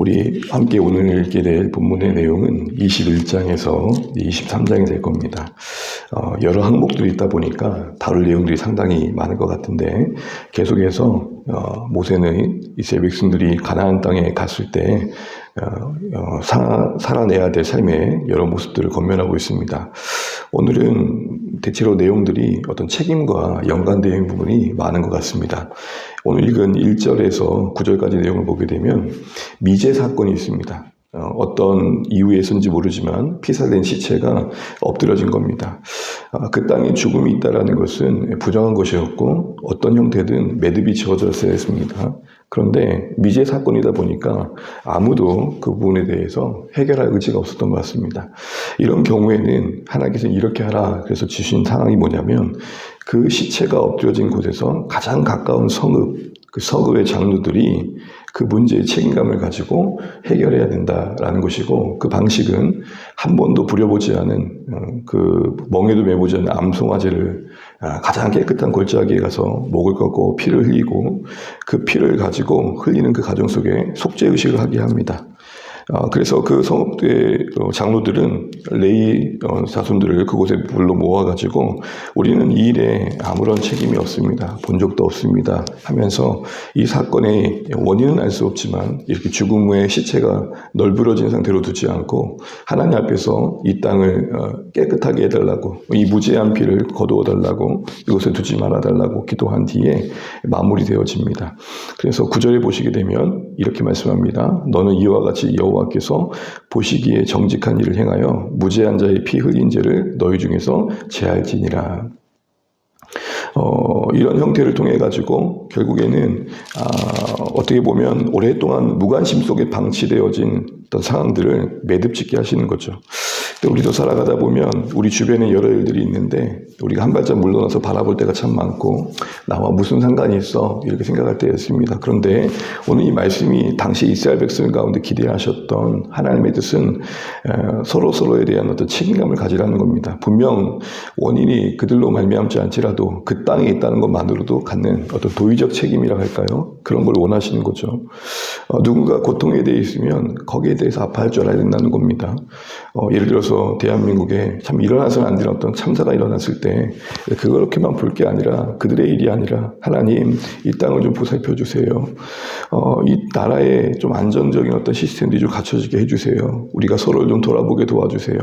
우리 함께 오늘 읽게 될 본문의 내용은 21장에서 23장이 될 겁니다. 여러 항목들이 있다 보니까 다룰 내용들이 상당히 많을 것 같은데, 계속해서 모세는 이스라엘 백성들이 가나안 땅에 갔을 때 살아내야 될 삶의 여러 모습들을 권면하고 있습니다. 오늘은 대체로 내용들이 어떤 책임과 연관되어 있는 부분이 많은 것 같습니다. 오늘 읽은 1절에서 9절까지 내용을 보게 되면 미제 사건이 있습니다. 어떤 이유에서인지 모르지만 피살된 시체가 엎드려진 겁니다. 그 땅에 죽음이 있다는 것은 부정한 것이었고 어떤 형태든 매듭이 지어졌어야 했습니다. 그런데 미제 사건이다 보니까 아무도 그 부분에 대해서 해결할 의지가 없었던 것 같습니다. 이런 경우에는 하나님께서 이렇게 하라 그래서 주신 상황이 뭐냐면, 그 시체가 엎드려진 곳에서 가장 가까운 성읍, 그 성읍의 장로들이 그 문제의 책임감을 가지고 해결해야 된다라는 것이고, 그 방식은 한 번도 부려보지 않은 그 멍에도 매보지 않은 암송아지를 가장 깨끗한 골짜기에 가서 목을 꺾고 피를 흘리고 그 피를 가지고 흘리는 그 과정 속에 속죄의식을 하게 합니다. 그래서 그 성읍의 장로들은 레위 자손들을 그곳에 불러 모아가지고 우리는 이 일에 아무런 책임이 없습니다, 본 적도 없습니다 하면서 이 사건의 원인은 알 수 없지만 이렇게 죽음 후에 시체가 널브러진 상태로 두지 않고 하나님 앞에서 이 땅을 깨끗하게 해달라고, 이 무죄한 피를 거두어달라고, 이곳에 두지 말아달라고 기도한 뒤에 마무리되어집니다. 그래서 9절에 보시게 되면 이렇게 말씀합니다. 너는 이와 같이 여호와께서 보시기에 정직한 일을 행하여 무죄한 자의 피 흘린 죄를 너희 중에서 제할지니라. 이런 형태를 통해 가지고 결국에는 어떻게 보면 오랫동안 무관심 속에 방치되어진 어떤 상황들을 매듭짓게 하시는 거죠. 우리도 살아가다 보면 우리 주변에 여러 일들이 있는데 우리가 한 발짝 물러나서 바라볼 때가 참 많고, 나와 무슨 상관이 있어 이렇게 생각할 때가 있습니다. 그런데 오늘 이 말씀이 당시 이스라엘 백성 가운데 기대하셨던 하나님의 뜻은 서로에 대한 어떤 책임감을 가지라는 겁니다. 분명 원인이 그들로 말미암지 않지라도 그 땅에 있다는 것만으로도 갖는 어떤 도의적 책임이라 할까요? 그런 걸 원하시는 거죠. 누군가 고통에 대해 있으면 거기에 대해서 아파할 줄 알아야 된다는 겁니다. 예를 들어서 대한민국에 참 일어나서는 안 되는 어떤 참사가 일어났을 때 그렇게만 볼 게 아니라, 그들의 일이 아니라 하나님 이 땅을 좀 보살펴 주세요. 이 나라에 좀 안정적인 어떤 시스템들이 좀 갖춰지게 해주세요. 우리가 서로를 좀 돌아보게 도와주세요.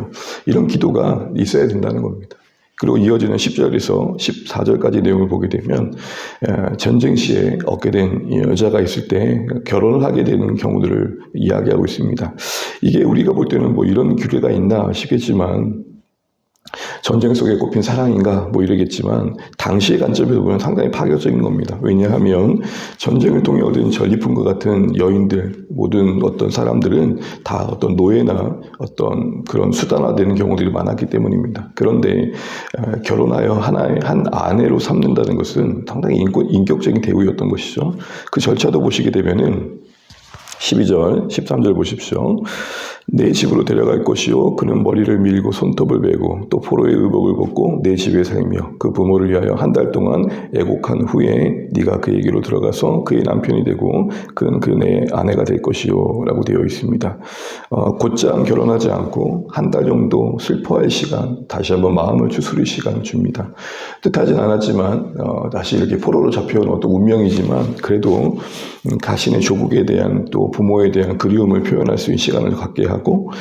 이런 기도가 있어야 된다는 겁니다. 그리고 이어지는 10절에서 14절까지 내용을 보게 되면 전쟁 시에 얻게 된 여자가 있을 때 결혼을 하게 되는 경우들을 이야기하고 있습니다. 이게 우리가 볼 때는 뭐 이런 규례가 있나 싶겠지만, 전쟁 속에 꼽힌 사랑인가 뭐 이러겠지만 당시의 관점에서 보면 상당히 파격적인 겁니다. 왜냐하면 전쟁을 통해 얻은 전리품과 같은 여인들, 모든 어떤 사람들은 다 어떤 노예나 어떤 그런 수단화되는 경우들이 많았기 때문입니다. 그런데 결혼하여 한 아내로 삼는다는 것은 상당히 인격적인 대우였던 것이죠. 그 절차도 보시게 되면은 12절, 13절 보십시오. 내 집으로 데려갈 것이요 그는 머리를 밀고 손톱을 베고 또 포로의 의복을 벗고 내 집에 살며 그 부모를 위하여 한 달 동안 애곡한 후에 네가 그에게로 들어가서 그의 남편이 되고 그는 내 아내가 될 것이요 라고 되어 있습니다. 곧장 결혼하지 않고 한 달 정도 슬퍼할 시간, 다시 한번 마음을 추스릴 시간을 줍니다. 뜻하진 않았지만 다시 이렇게 포로로 잡혀온 어떤 운명이지만 그래도 자신의 조국에 대한 또 부모에 대한 그리움을 표현할 수 있는 시간을 갖게 하고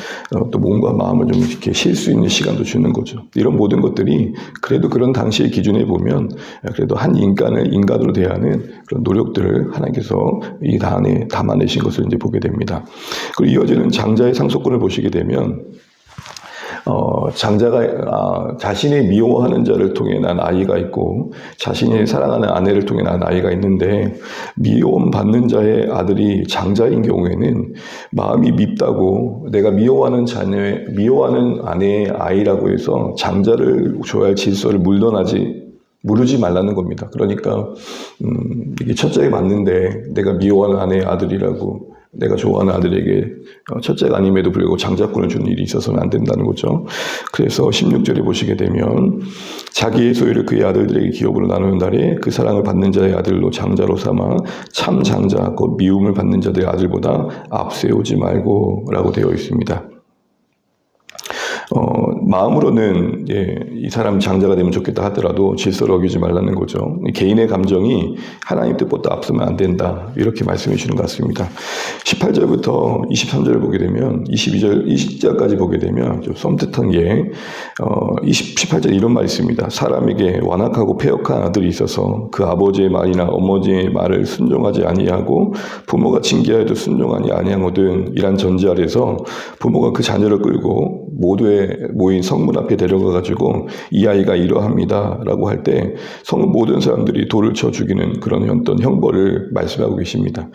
또 몸과 마음을 좀 이렇게 쉴 수 있는 시간도 주는 거죠. 이런 모든 것들이 그래도 그런 당시의 기준에 보면 그래도 한 인간을 인간으로 대하는 그런 노력들을 하나님께서 이 안에 담아내신 것을 이제 보게 됩니다. 그리고 이어지는 장자의 상속권을 보시게 되면 장자가 자신의 미워하는 자를 통해 난 아이가 있고 자신이 사랑하는 아내를 통해 난 아이가 있는데, 미움 받는 자의 아들이 장자인 경우에는 마음이 밉다고 내가 미워하는 아내의 아이라고 해서 장자를 줘야 할 질서를 무르지 말라는 겁니다. 그러니까 이게 첫째에 맞는데 내가 미워하는 아내의 아들이라고 내가 좋아하는 아들에게 첫째가 아님에도 불구하고 장자권을 주는 일이 있어서는 안 된다는 거죠. 그래서 16절에 보시게 되면 자기의 소유를 그의 아들들에게 기업으로 나누는 날에 그 사랑을 받는 자의 아들로 장자로 삼아 참 장자 곧 미움을 받는 자들의 아들보다 앞세우지 말고 라고 되어 있습니다. 마음으로는 이 사람 장자가 되면 좋겠다 하더라도 질서를 어기지 말라는 거죠. 개인의 감정이 하나님 뜻보다 앞서면 안 된다. 이렇게 말씀해 주시는 것 같습니다. 18절부터 23절을 보게 되면 22절, 20절까지 보게 되면 좀 섬뜩한 게 18절 이런 말이 있습니다. 사람에게 완악하고 패역한 아들이 있어서 그 아버지의 말이나 어머니의 말을 순종하지 아니하고 부모가 징계하여도 순종하지 아니하거든 이란 전제 아래서 부모가 그 자녀를 끌고 모두의 모인 성문 앞에 데려가 가지고 이 아이가 이러합니다 라고 할 때 성문 모든 사람들이 돌을 쳐 죽이는 그런 어떤 형벌을 말씀하고 계십니다.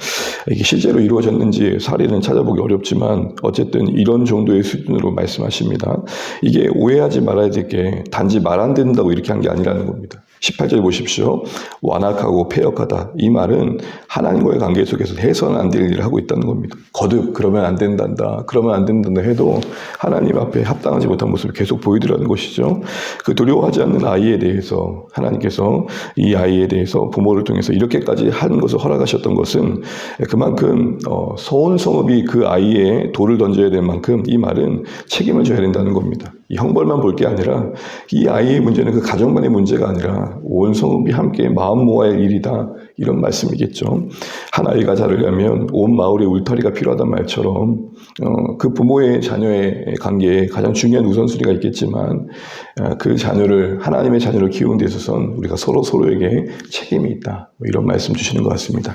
이게 실제로 이루어졌는지 사례는 찾아보기 어렵지만 어쨌든 이런 정도의 수준으로 말씀하십니다. 이게 오해하지 말아야 될 게 단지 말 안 된다고 이렇게 한 게 아니라는 겁니다. 18절 보십시오. 완악하고 패역하다. 이 말은 하나님과의 관계 속에서 해서는 안 될 일을 하고 있다는 겁니다. 거듭 그러면 안 된단다. 그러면 안 된단다 해도 하나님 앞에 합당하지 못한 모습을 계속 보이더라는 것이죠. 그 두려워하지 않는 아이에 대해서 하나님께서 이 아이에 대해서 부모를 통해서 이렇게까지 하는 것을 허락하셨던 것은 그만큼 소원 성읍이 그 아이에 돌을 던져야 될 만큼 이 말은 책임을 져야 된다는 겁니다. 이 형벌만 볼 게 아니라 이 아이의 문제는 그 가정만의 문제가 아니라 온 성읍이 함께 마음 모아야 할 일이다. 이런 말씀이겠죠. 한 아이가 자르려면 온 마을의 울타리가 필요하단 말처럼 그 부모의 자녀의 관계에 가장 중요한 우선순위가 있겠지만 그 자녀를 하나님의 자녀를 키우는 데 있어서는 우리가 서로에게 책임이 있다. 이런 말씀 주시는 것 같습니다.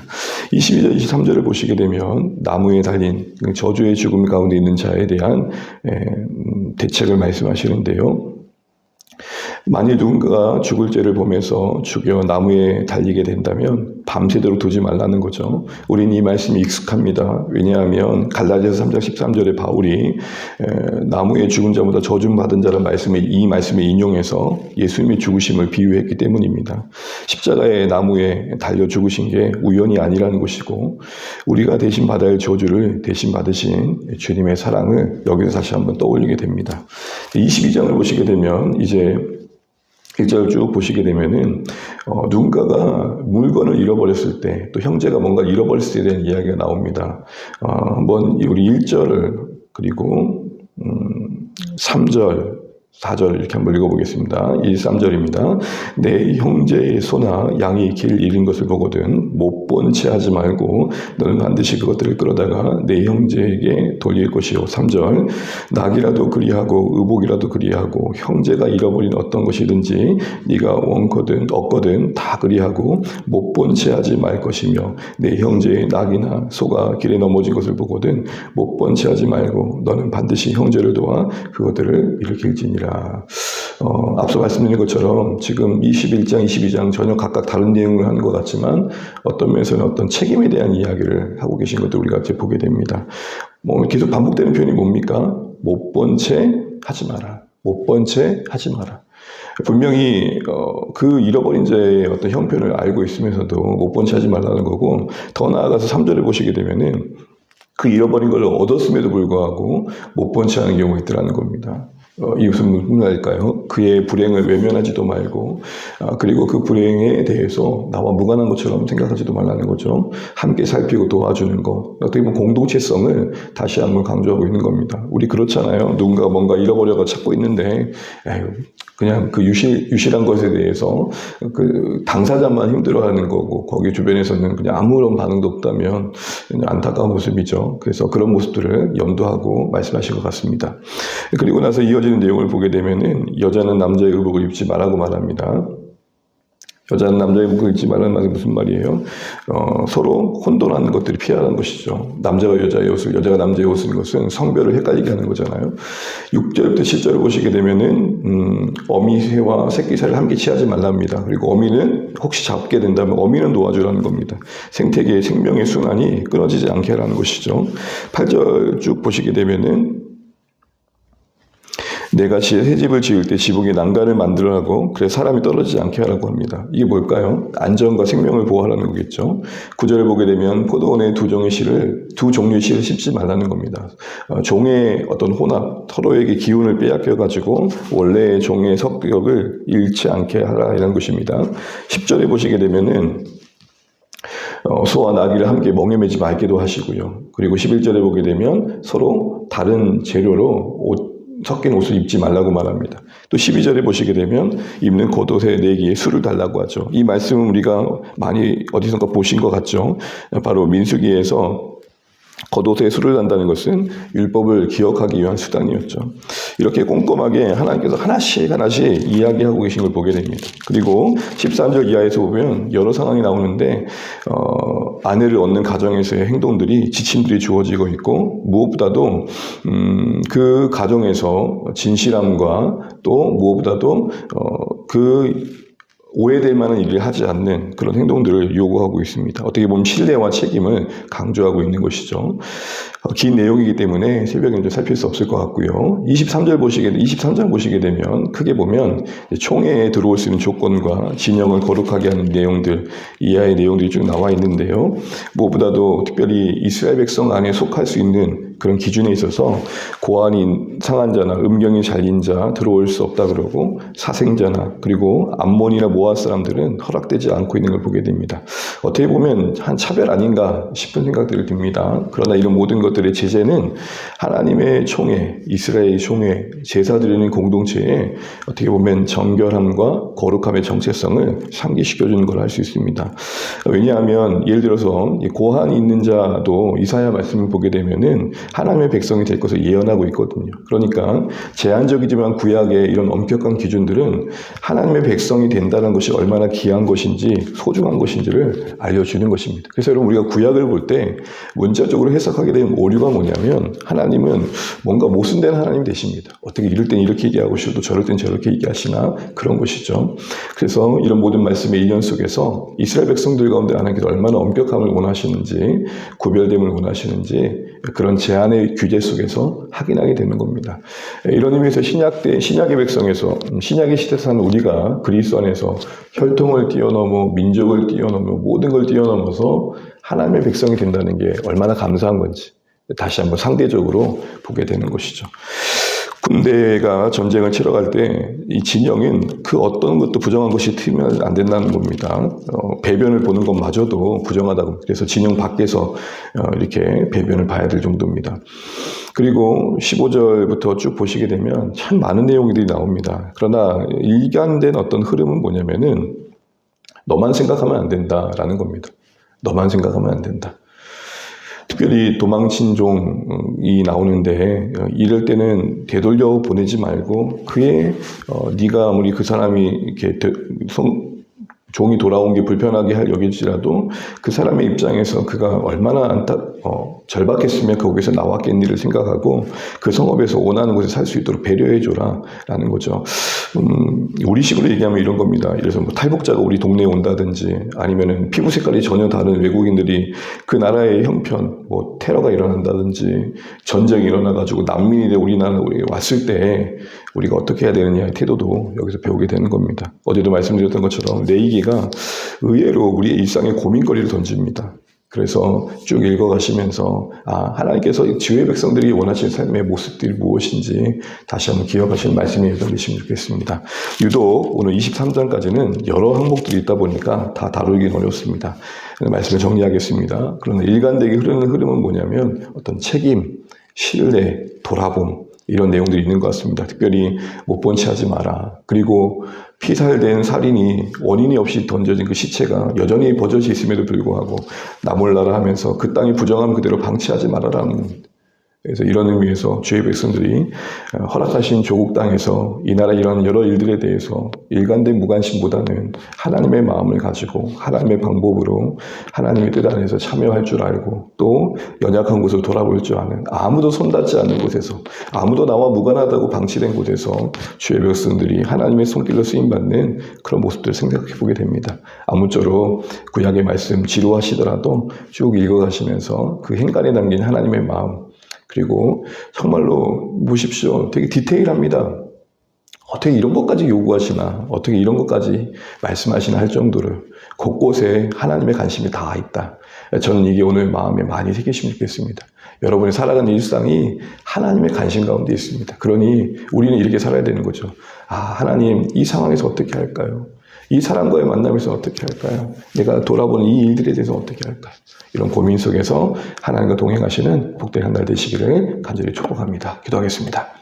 22절, 23절을 보시게 되면 나무에 달린 저주의 죽음 가운데 있는 자에 대한 대책을 말씀하시는데요. 만일 누군가가 죽을 죄를 범해서 죽여 나무에 달리게 된다면 밤새도록 두지 말라는 거죠. 우리는 이 말씀이 익숙합니다. 왜냐하면 갈라디아서 3장 13절에 바울이 나무에 죽은 자보다 저주를 받은 자라는 이 말씀을 인용해서 예수님의 죽으심을 비유했기 때문입니다. 십자가의 나무에 달려 죽으신 게 우연이 아니라는 것이고 우리가 대신 받아야 할 저주를 대신 받으신 주님의 사랑을 여기서 다시 한번 떠올리게 됩니다. 22장을 보시게 되면 이제 1절 쭉 보시게 되면은 누군가가 물건을 잃어버렸을 때 또 형제가 뭔가 잃어버렸을 때에 대한 이야기가 나옵니다. 한번 우리 1절을 그리고 3절 4절 이렇게 한번 읽어보겠습니다. 1, 3절입니다. 내 형제의 소나 양이 길 잃은 것을 보거든 못 본 채 하지 말고 너는 반드시 그것들을 끌어다가 내 형제에게 돌릴 것이요. 3절 낙이라도 그리하고 의복이라도 그리하고 형제가 잃어버린 어떤 것이든지 네가 얻거든 다 그리하고 못 본 채 하지 말 것이며 내 형제의 낙이나 소가 길에 넘어진 것을 보거든 못 본 채 하지 말고 너는 반드시 형제를 도와 그것들을 일으킬지니라. 앞서 말씀드린 것처럼 지금 21장, 22장 전혀 각각 다른 내용을 하는 것 같지만 어떤 면에서는 어떤 책임에 대한 이야기를 하고 계신 것도 우리가 이제 보게 됩니다. 계속 반복되는 표현이 뭡니까? 못 본 채 하지 마라. 못 본 채 하지 마라. 분명히 그 잃어버린 자의 어떤 형편을 알고 있으면서도 못 본 채 하지 말라는 거고 더 나아가서 3절을 보시게 되면은 그 잃어버린 걸 얻었음에도 불구하고 못 본 채 하는 경우가 있더라는 겁니다. 이것은 무슨 말일까요? 그의 불행을 외면하지도 말고 그리고 그 불행에 대해서 나와 무관한 것처럼 생각하지도 말라는 거죠. 함께 살피고 도와주는 것. 어떻게 보면 공동체성을 다시 한번 강조하고 있는 겁니다. 우리 그렇잖아요. 누군가 뭔가 잃어버려가 찾고 있는데 그냥 그 유실한 것에 대해서 그 당사자만 힘들어하는 거고 거기 주변에서는 그냥 아무런 반응도 없다면 그냥 안타까운 모습이죠. 그래서 그런 모습들을 염두하고 말씀하신 것 같습니다. 그리고 나서 이어지는 내용을 보게 되면은 여자는 남자의 의복을 입지 말라고 말합니다. 여자는 남자의 의복을 입지 말라는 말이 무슨 말이에요? 서로 혼돈하는 것들이 피하라는 것이죠. 남자가 여자의 옷을, 여자가 남자의 옷을 입는 것은 성별을 헷갈리게 하는 거잖아요. 6절부터 7절을 보시게 되면은 어미새와 새끼새를 함께 취하지 말랍니다. 그리고 어미는 혹시 잡게 된다면 어미는 놓아주라는 겁니다. 생태계의 생명의 순환이 끊어지지 않게 하라는 것이죠. 8절 쭉 보시게 되면은 내가 새 집을 지을 때 지붕에 난간을 만들어라고 그래 사람이 떨어지지 않게 하라고 합니다. 이게 뭘까요? 안전과 생명을 보호하라는 거겠죠. 9절을 보게 되면 포도원에 두 종류의 씨를 심지 말라는 겁니다. 종의 어떤 혼합, 서로에게 기운을 빼앗겨 가지고 원래의 종의 성격을 잃지 않게 하라 이런 것입니다. 10절에 보시게 되면은 소와 나귀를 함께 멍에 매지 말게도 하시고요. 그리고 11절에 보게 되면 서로 다른 재료로 섞인 옷을 입지 말라고 말합니다. 또 12절에 보시게 되면 입는 겉옷에 내기에 술을 달라고 하죠. 이 말씀은 우리가 많이 어디선가 보신 것 같죠. 바로 민수기에서 겉옷에 술을 단다는 것은 율법을 기억하기 위한 수단이었죠. 이렇게 꼼꼼하게 하나님께서 하나씩 이야기하고 계신 걸 보게 됩니다. 그리고 13절 이하에서 보면 여러 상황이 나오는데 아내를 얻는 가정에서의 행동들이 지침들이 주어지고 있고 무엇보다도 그 가정에서 진실함과 또 무엇보다도 오해될 만한 일을 하지 않는 그런 행동들을 요구하고 있습니다. 어떻게 보면 신뢰와 책임을 강조하고 있는 것이죠. 긴 내용이기 때문에 새벽에 좀 살필 수 없을 것 같고요. 23장 보시게 되면 크게 보면 총회에 들어올 수 있는 조건과 진영을 거룩하게 하는 내용들, 이하의 내용들이 쭉 나와 있는데요. 무엇보다도 특별히 이스라엘 백성 안에 속할 수 있는 그런 기준에 있어서 고환이 상한 자나 음경이 잘린 자 들어올 수 없다 그러고 사생자나 그리고 암몬이나 모압 사람들은 허락되지 않고 있는 걸 보게 됩니다. 어떻게 보면 한 차별 아닌가 싶은 생각들이 듭니다. 그러나 이런 모든 것들의 제재는 하나님의 총회, 이스라엘 총회, 제사 드리는 공동체에 어떻게 보면 정결함과 거룩함의 정체성을 상기시켜주는 걸 알 수 있습니다. 왜냐하면 예를 들어서 고환이 있는 자도 이사야 말씀을 보게 되면은 하나님의 백성이 될 것을 예언하고 있거든요. 그러니까 제한적이지만 구약의 이런 엄격한 기준들은 하나님의 백성이 된다는 것이 얼마나 귀한 것인지 소중한 것인지를 알려주는 것입니다. 그래서 여러분 우리가 구약을 볼 때 문자적으로 해석하게 되는 오류가 뭐냐면 하나님은 뭔가 모순된 하나님이 되십니다. 어떻게 이럴 땐 이렇게 얘기하시고 저럴 땐 저렇게 얘기하시나 그런 것이죠. 그래서 이런 모든 말씀의 인연 속에서 이스라엘 백성들 가운데 하나님께서 얼마나 엄격함을 원하시는지 구별됨을 원하시는지 그런 제한의 규제 속에서 확인하게 되는 겁니다. 이런 의미에서 신약의 백성에서 신약의 시대 사는 우리가 그리스도 안에서 혈통을 뛰어넘어 민족을 뛰어넘어 모든 걸 뛰어넘어서 하나님의 백성이 된다는 게 얼마나 감사한 건지 다시 한번 상대적으로 보게 되는 것이죠. 군대가 전쟁을 치러 갈 때 이 진영은 그 어떤 것도 부정한 것이 튀면 안 된다는 겁니다. 배변을 보는 것마저도 부정하다고. 그래서 진영 밖에서 이렇게 배변을 봐야 될 정도입니다. 그리고 15절부터 쭉 보시게 되면 참 많은 내용들이 나옵니다. 그러나 일관된 어떤 흐름은 뭐냐면은 너만 생각하면 안 된다라는 겁니다. 너만 생각하면 안 된다. 특별히 도망친 종이 나오는데 이럴 때는 되돌려 보내지 말고 네가 아무리 그 사람이 이렇게 종이 돌아온 게 불편하게 여길지라도 그 사람의 입장에서 그가 얼마나 절박했으면 거기서 나왔겠니를 생각하고 그 성읍에서 원하는 곳에 살 수 있도록 배려해줘라 라는 거죠. 우리식으로 얘기하면 이런 겁니다. 그래서 탈북자가 우리 동네에 온다든지 아니면은 피부 색깔이 전혀 다른 외국인들이 그 나라의 형편, 테러가 일어난다든지 전쟁이 일어나가지고 난민이 돼 우리나라에 왔을 때 우리가 어떻게 해야 되느냐의 태도도 여기서 배우게 되는 겁니다. 어제도 말씀드렸던 것처럼 레이기가 의외로 우리의 일상의 고민거리를 던집니다. 그래서 쭉 읽어가시면서 하나님께서 지휘의 백성들이 원하시는 삶의 모습들이 무엇인지 다시 한번 기억하시는 말씀이 되시면 좋겠습니다. 유독 오늘 23장까지는 여러 항목들이 있다 보니까 다 다루기는 어렵습니다. 말씀을 정리하겠습니다. 그러나 일관되게 흐르는 흐름은 뭐냐면 어떤 책임, 신뢰, 돌아봄 이런 내용들이 있는 것 같습니다. 특별히 못 본 채 하지 마라. 그리고 피살된 살인이 원인이 없이 던져진 그 시체가 여전히 버젓이 있음에도 불구하고 나 몰라라 하면서 그 땅의 부정함 그대로 방치하지 말아라는. 그래서 이런 의미에서 주의 백성들이 허락하신 조국 땅에서 이 나라 이런 여러 일들에 대해서 일관된 무관심보다는 하나님의 마음을 가지고 하나님의 방법으로 하나님의 뜻 안에서 참여할 줄 알고 또 연약한 곳을 돌아볼 줄 아는 아무도 손닿지 않는 곳에서 아무도 나와 무관하다고 방치된 곳에서 주의 백성들이 하나님의 손길로 쓰임받는 그런 모습들을 생각해 보게 됩니다. 아무쪼록 구약의 말씀 지루하시더라도 쭉 읽어가시면서 그 행간에 담긴 하나님의 마음 그리고 정말로 보십시오. 되게 디테일합니다. 어떻게 이런 것까지 요구하시나, 어떻게 이런 것까지 말씀하시나 할 정도로 곳곳에 하나님의 관심이 다 있다. 저는 이게 오늘 마음에 많이 새기시면 좋겠습니다. 여러분이 살아가는 일상이 하나님의 관심 가운데 있습니다. 그러니 우리는 이렇게 살아야 되는 거죠. 아, 하나님, 이 상황에서 어떻게 할까요? 이 사람과의 만남에서 어떻게 할까요? 내가 돌아보는 이 일들에 대해서 어떻게 할까요? 이런 고민 속에서 하나님과 동행하시는 복된 한 날 되시기를 간절히 축복합니다. 기도하겠습니다.